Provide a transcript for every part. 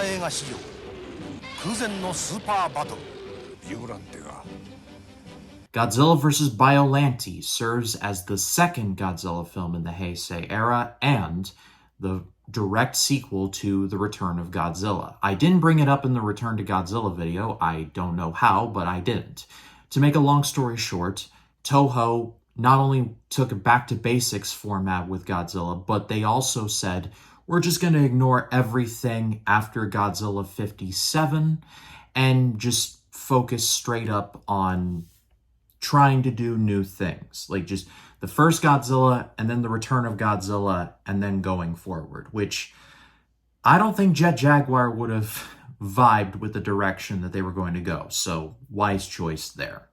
映画史上空前のスーパーバトルビオランテが Godzilla vs. Biollante serves as the second Godzilla film in the Heisei era and the direct sequel to The Return of Godzilla. I didn't bring it up in the Return to Godzilla video. I don't know how, but I didn't. To make a long story short, Toho not only took a back-to-basics format with Godzilla, but they also said, we're just going to ignore everything after Godzilla 57 and just focus straight up on trying to do new things. Like just the first Godzilla and then the Return of Godzilla and then going forward, which I don't think Jet Jaguar would have vibed with the direction that they were going to go. So wise choice there.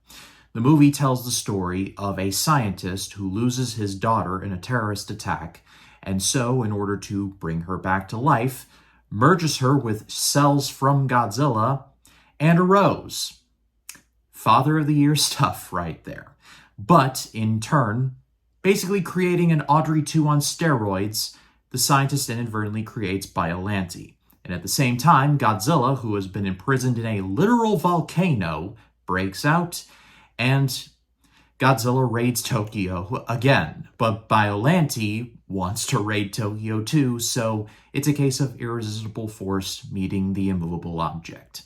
The movie tells the story of a scientist who loses his daughter in a terrorist attack, and so, in order to bring her back to life, merges her with cells from Godzilla and a rose. Father of the Year stuff right there. But, in turn, basically creating an Audrey 2 on steroids, the scientist inadvertently creates Biollante. And at the same time, Godzilla, who has been imprisoned in a literal volcano, breaks out, and Godzilla raids Tokyo again. But Biollante wants to raid Tokyo too, so it's a case of irresistible force meeting the immovable object.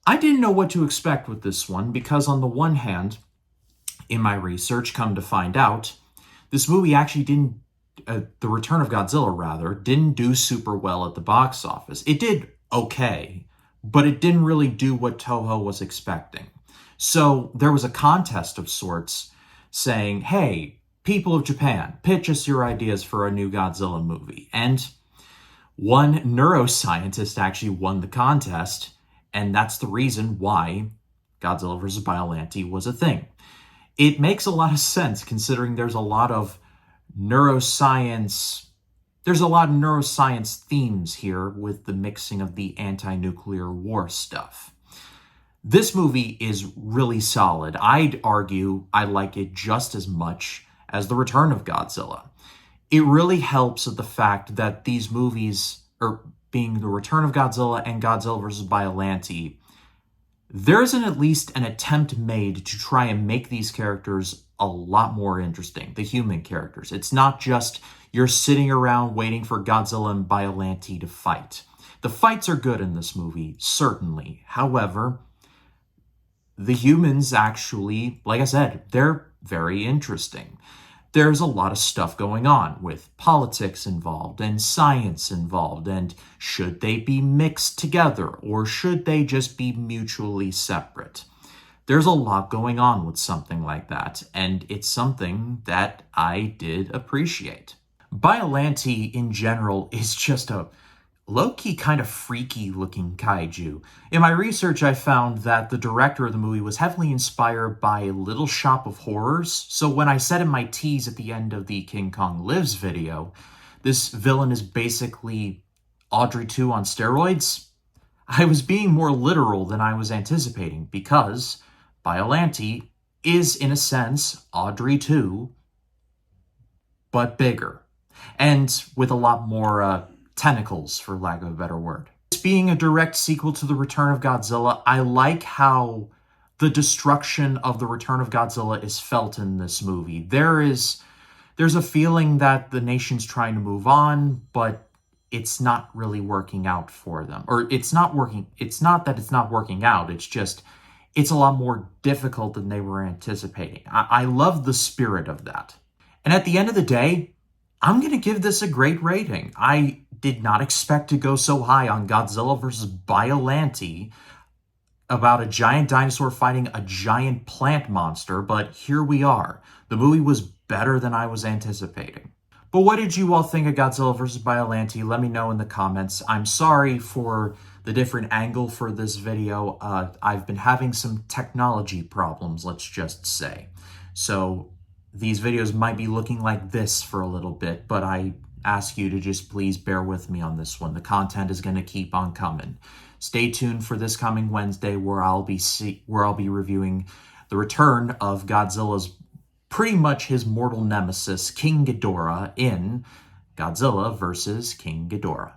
I didn't know what to expect with this one because on the one hand, in my research, come to find out, this movie actually didn't, The Return of Godzilla rather, didn't do super well at the box office. It did okay, but it didn't really do what Toho was expecting. So there was a contest of sorts saying, hey, people of Japan, pitch us your ideas for a new Godzilla movie. And one neuroscientist actually won the contest, and that's the reason why Godzilla vs. Biollante was a thing. It makes a lot of sense considering there's a lot of neuroscience themes here with the mixing of the anti-nuclear war stuff. This movie is really solid. I'd argue I like it just as much as The Return of Godzilla. It really helps of the fact that these movies, or being The Return of Godzilla and Godzilla vs. Biollante, there isn't at least an attempt made to try and make these characters a lot more interesting, the human characters. It's not just you're sitting around waiting for Godzilla and Biollante to fight. The fights are good in this movie, certainly. However, the humans actually, like I said, they're very interesting. There's a lot of stuff going on with politics involved and science involved, and should they be mixed together or should they just be mutually separate? There's a lot going on with something like that, and it's something that I did appreciate. Biollante in general is just a low-key kind of freaky-looking kaiju. In my research, I found that the director of the movie was heavily inspired by Little Shop of Horrors. So when I said in my tease at the end of the King Kong Lives video, this villain is basically Audrey 2 on steroids, I was being more literal than I was anticipating because Biollante is, in a sense, Audrey 2, but bigger. And with a lot more tentacles, for lack of a better word. This being a direct sequel to The Return of Godzilla, I like how the destruction of The Return of Godzilla is felt in this movie. There's a feeling that the nation's trying to move on, but it's not really working out for them. Or it's not that it's not working out, it's just, it's a lot more difficult than they were anticipating. I love the spirit of that. And at the end of the day, I'm going to give this a great rating. I did not expect to go so high on Godzilla vs. Biollante about a giant dinosaur fighting a giant plant monster, but here we are. The movie was better than I was anticipating. But what did you all think of Godzilla vs. Biollante? Let me know in the comments. I'm sorry for the different angle for this video. I've been having some technology problems, let's just say. So these videos might be looking like this for a little bit, but I ask you to just please bear with me on this one. The content is going to keep on coming. Stay tuned for this coming Wednesday where I'll be reviewing the return of Godzilla's pretty much his mortal nemesis, King Ghidorah, in Godzilla vs. King Ghidorah.